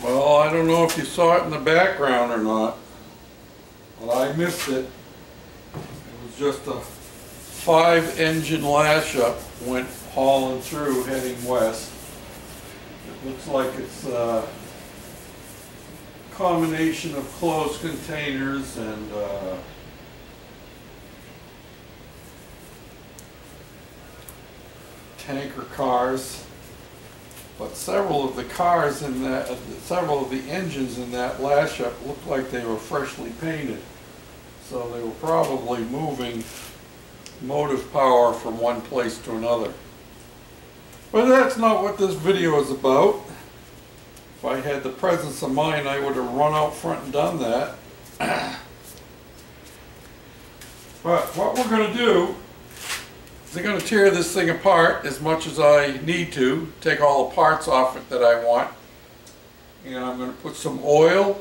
Well, I don't know if you saw it in the background or not, but I missed it. It was just a 5-engine lash up, went hauling through heading west. It looks like it's a combination of closed containers and tanker cars. But several of the cars in that, several of the engines in that lash up looked like they were freshly painted. So they were probably moving motive power from one place to another. But that's not what this video is about. If I had the presence of mind, I would have run out front and done that. But what we're going to do is I'm going to tear this thing apart as much as I need to, take all the parts off it that I want, and I'm going to put some oil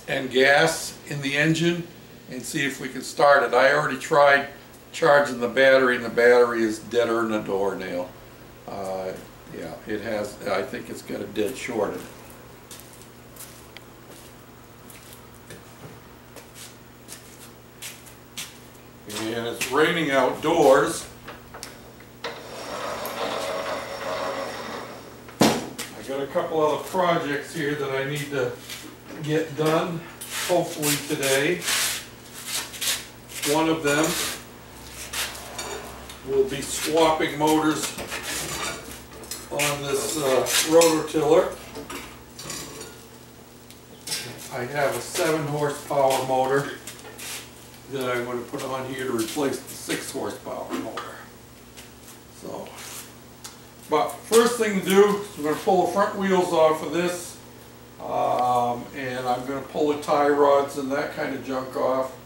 and gas in the engine and see if we can start it. I already tried charging the battery, and the battery is deader than a doornail. Yeah, it has, I think it's got a dead shorted. And it's raining outdoors. I got a couple other projects here that I need to get done, hopefully today. One of them will be swapping motors on this rototiller. I have a 7 horsepower motor that I'm going to put on here to replace the 6 horsepower motor. So, but first thing to do is I'm going to pull the front wheels off of this, and I'm going to pull the tie rods and that kind of junk off.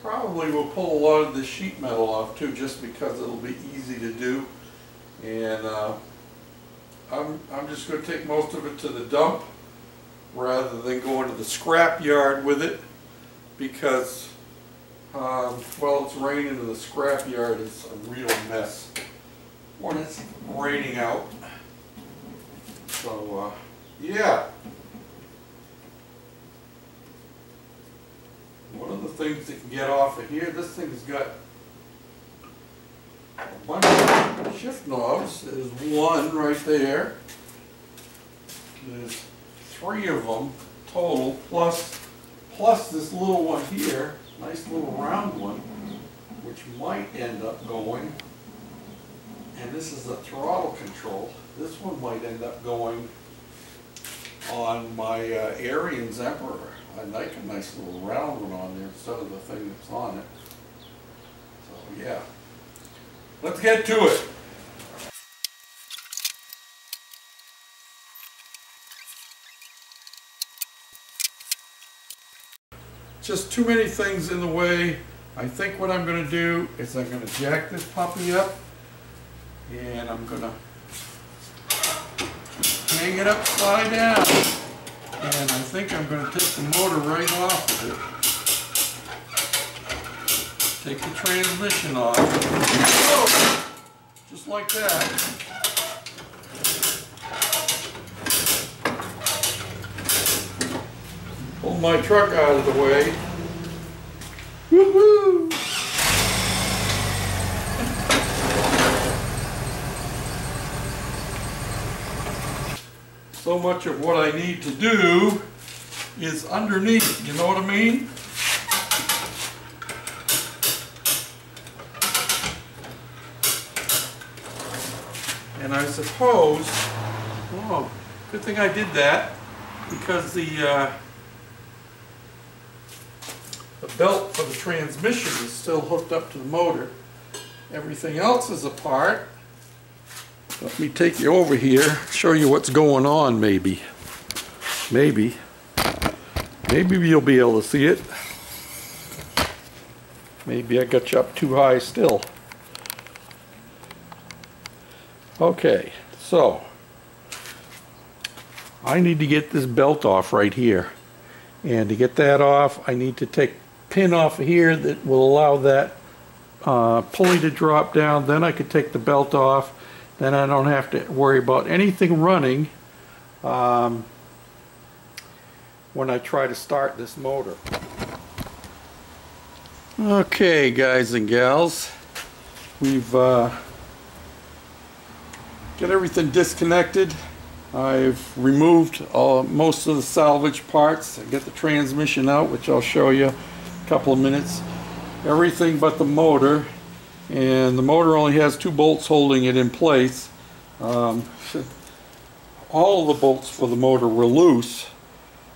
Probably will pull a lot of the sheet metal off too, just because it'll be easy to do. And I'm just going to take most of it to the dump rather than going to the scrap yard with it, because well, it's raining and the scrap yard is a real mess when it's raining out. So yeah, one of the things that can get off of here, this thing's got a bunch of shift knobs. There's one right there. There's 3 of them total, plus this little one here, nice little round one, which might end up going, and this is a throttle control. This one might end up going on my Arian's Emperor. I like a nice little round one on there instead of the thing that's on it. So yeah, let's get to it. Just too many things in the way. I think what I'm going to do is I'm going to jack this puppy up, and I'm going to hang it upside down, and I think I'm going to take the motor right off of it. Take the transmission off. Oh, just like that. Pull my truck out of the way. Woohoo! So much of what I need to do is underneath, you know what I mean? And I suppose, oh, good thing I did that, because the belt for the transmission is still hooked up to the motor. Everything else is apart. Let me take you over here, show you what's going on. Maybe you'll be able to see it. Maybe I got you up too high still. Okay, so I need to get this belt off right here, and to get that off I need to pin off of here that will allow that pulley to drop down. Then I could take the belt off. Then I don't have to worry about anything running when I try to start this motor. Okay, guys and gals, we've got everything disconnected. I've removed most of the salvage parts. I get the transmission out, which I'll show you in a couple of minutes. Everything but the motor, and the motor only has 2 bolts holding it in place. All of the bolts for the motor were loose,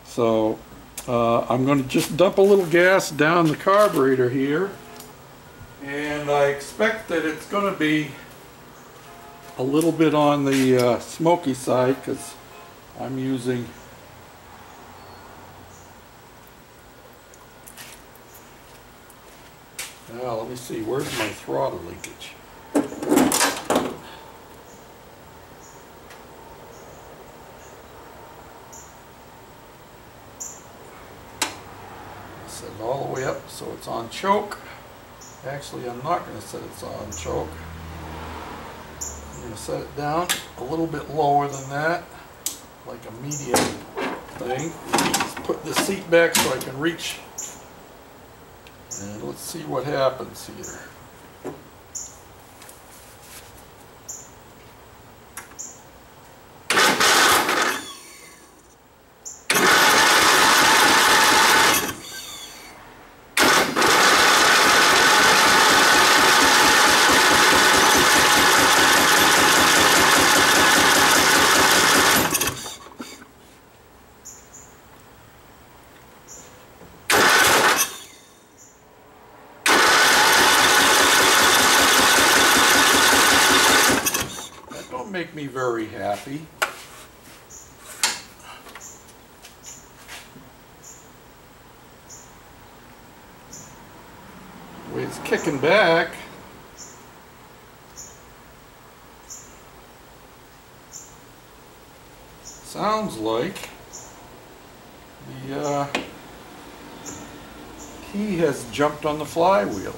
so I'm going to just dump a little gas down the carburetor here, and I expect that it's going to be a little bit on the smoky side because I'm using let me see, where's my throttle leakage? Set it all the way up so it's on choke. Actually, I'm not going to set it on choke. I'm going to set it down a little bit lower than that, like a medium thing. Just put the seat back so I can reach, and let's see what happens here. Make me very happy. The way it's kicking back. Sounds like the key has jumped on the flywheel.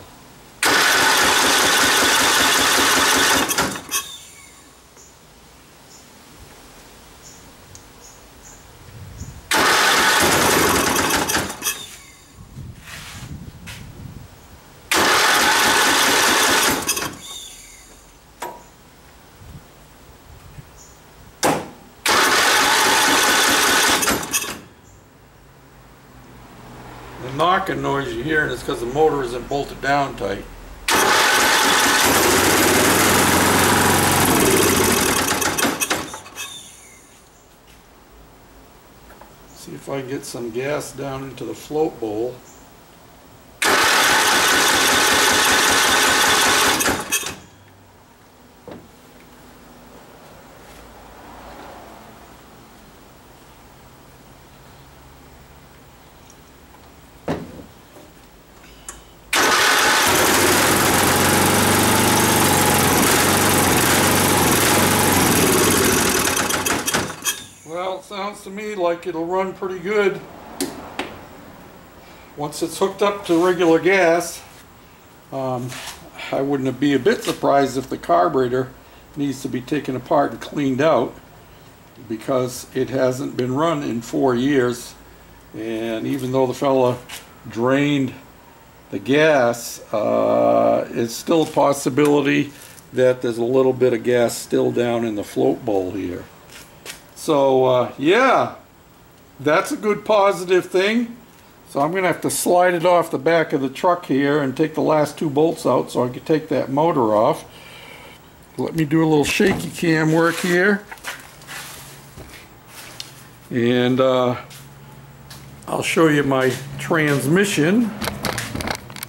The knocking noise you're hearing is because the motor isn't bolted down tight. See if I can get some gas down into the float bowl. Well, it sounds to me like it'll run pretty good once it's hooked up to regular gas. I wouldn't be a bit surprised if the carburetor needs to be taken apart and cleaned out, because it hasn't been run in 4 years, and even though the fella drained the gas, it's still a possibility that there's a little bit of gas still down in the float bowl here. So yeah, that's a good positive thing. So I'm going to have to slide it off the back of the truck here and take the last 2 bolts out so I can take that motor off. Let me do a little shaky cam work here. And I'll show you my transmission.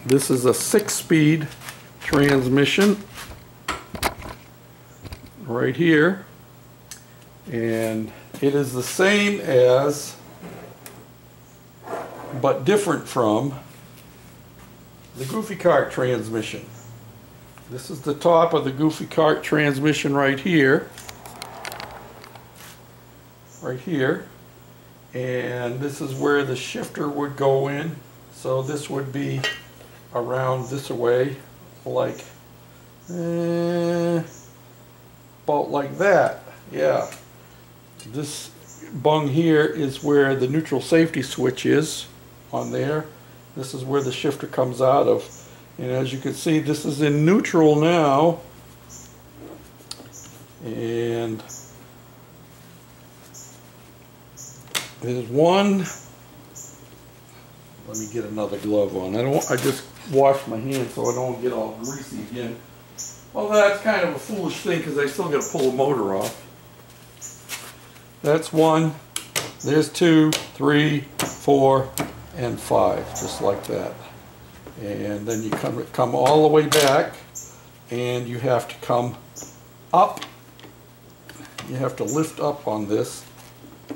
This is a 6-speed transmission right here. And it is the same as, but different from, the Goofy Cart transmission. This is the top of the Goofy Cart transmission right here. Right here. And this is where the shifter would go in So this would be around this way, like about like that. Yeah. This bung here is where the neutral safety switch is on there. This is where the shifter comes out of. And as you can see, this is in neutral now. And there's one. Let me get another glove on. I just washed my hands so I don't get all greasy again. Well, that's kind of a foolish thing because I still got to pull the motor off. That's one. There's 2, 3, 4, and 5, just like that. And then you come all the way back, and you have to come up. You have to lift up on this.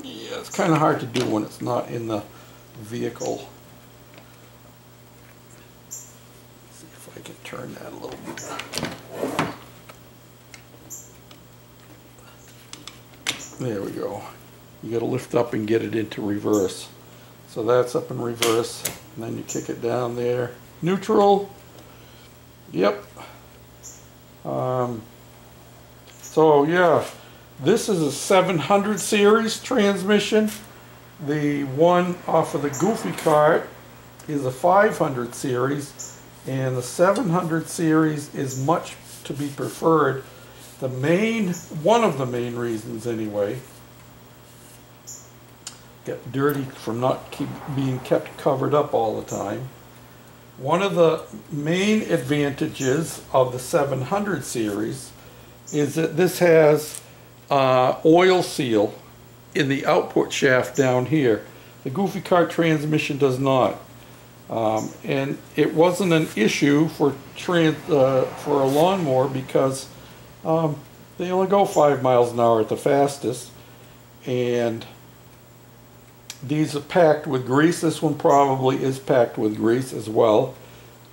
Yeah, it's kind of hard to do when it's not in the vehicle. Let's see if I can turn that a little bit. There we go. You got to lift up and get it into reverse. So that's up in reverse, and then you kick it down there. Neutral. Yep. So yeah, this is a 700 series transmission. The one off of the Goofy cart is a 500 series, and the 700 series is much to be preferred. One of the main reasons anyway, get dirty from not being kept covered up all the time. One of the main advantages of the 700 series is that this has oil seal in the output shaft down here. The Goofy cart transmission does not. And it wasn't an issue for a lawnmower because they only go 5 miles an hour at the fastest, and these are packed with grease. This one probably is packed with grease as well.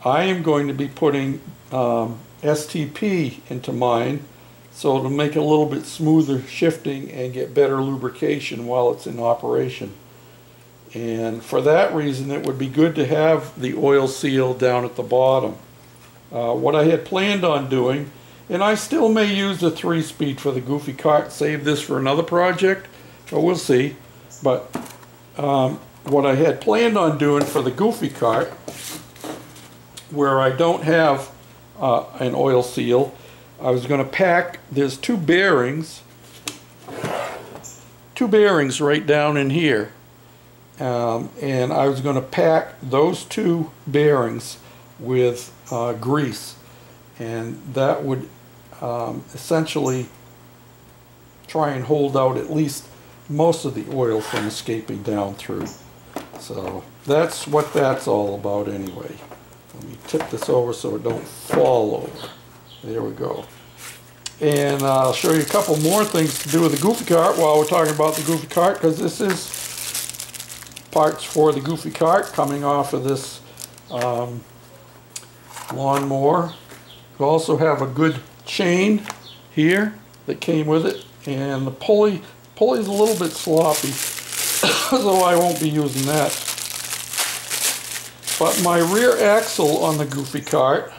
I am going to be putting STP into mine, so it'll make it a little bit smoother shifting and get better lubrication while it's in operation. And for that reason, it would be good to have the oil seal down at the bottom. What I had planned on doing, and I still may use the 3-speed for the Goofy cart, save this for another project, but we'll see. But what I had planned on doing for the Goofy cart, where I don't have an oil seal, I was going to pack, there's two bearings right down in here. And I was going to pack those 2 bearings with grease, and that would essentially try and hold out at least most of the oil from escaping down through. So that's what that's all about anyway. Let me tip this over so it don't fall over. There we go. And I'll show you a couple more things to do with the Goofy cart while we're talking about the Goofy cart, because this is parts for the Goofy cart coming off of this lawnmower. You also have a good chain here that came with it, and the pulley's a little bit sloppy, so I won't be using that. But my rear axle on the Goofy cart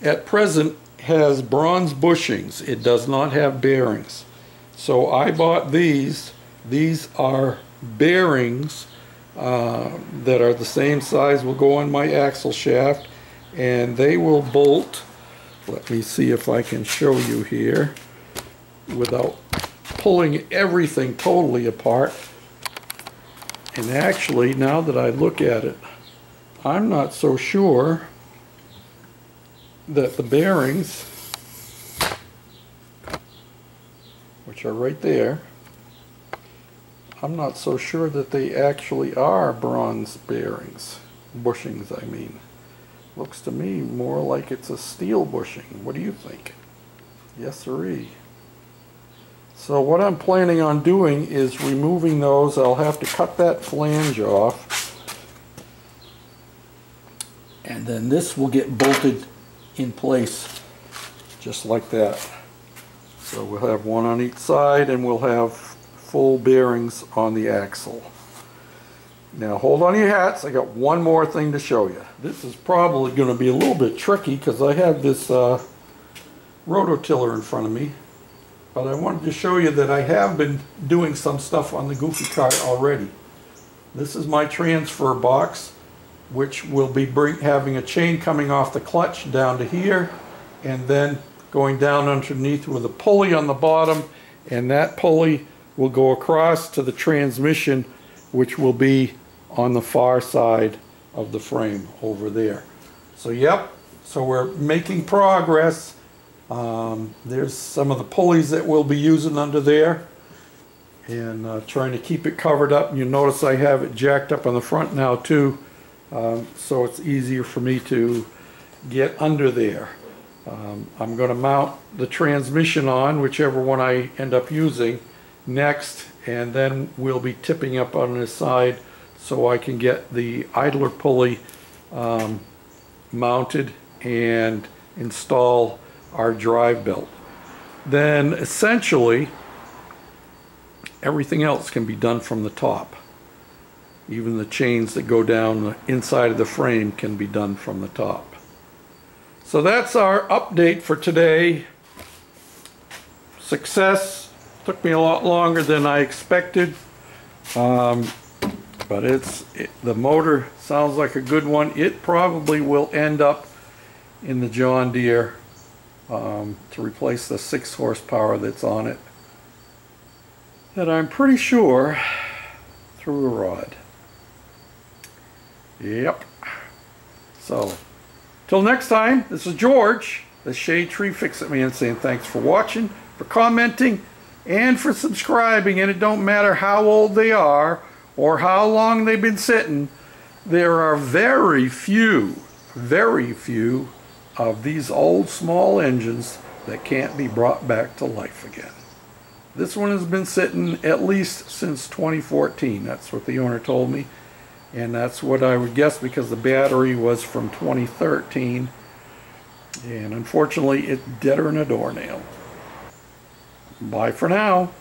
at present has bronze bushings. It does not have bearings. So I bought these. These are bearings that are the same size, will go on my axle shaft, and they will bolt. Let me see if I can show you here without pulling everything totally apart. And actually, now that I look at it, I'm not so sure that the bearings, which are right there, I'm not so sure that they actually are bronze bearings, bushings I mean. Looks to me more like it's a steel bushing. What do you think? Yes sirree. So what I'm planning on doing is removing those. I'll have to cut that flange off, and then this will get bolted in place just like that. So we'll have one on each side, and we'll have full bearings on the axle. Now hold on to your hats, I got one more thing to show you. This is probably going to be a little bit tricky because I have this rototiller in front of me. But I wanted to show you that I have been doing some stuff on the Goofy cart already. This is my transfer box, which will be having a chain coming off the clutch down to here, and then going down underneath with a pulley on the bottom, and that pulley will go across to the transmission, which will be on the far side of the frame over there. So yep, so we're making progress. There's some of the pulleys that we'll be using under there, and trying to keep it covered up. And you notice I have it jacked up on the front now too, so it's easier for me to get under there. I'm going to mount the transmission on whichever one I end up using next, and then we'll be tipping up on the side so I can get the idler pulley mounted and install our drive belt. Then essentially everything else can be done from the top. Even the chains that go down the inside of the frame can be done from the top. So that's our update for today. Success. Took me a lot longer than I expected, but the motor sounds like a good one. It probably will end up in the John Deere to replace the 6 horsepower that's on it, that I'm pretty sure threw a rod. Yep. So till next time, this is George, the Shade Tree Fix-It-Man, saying thanks for watching, for commenting, and for subscribing. And it don't matter how old they are or how long they've been sitting, there are very few of these old small engines that can't be brought back to life again. This one has been sitting at least since 2014. That's what the owner told me, and that's what I would guess because the battery was from 2013, and unfortunately it's deader than a doornail. Bye for now.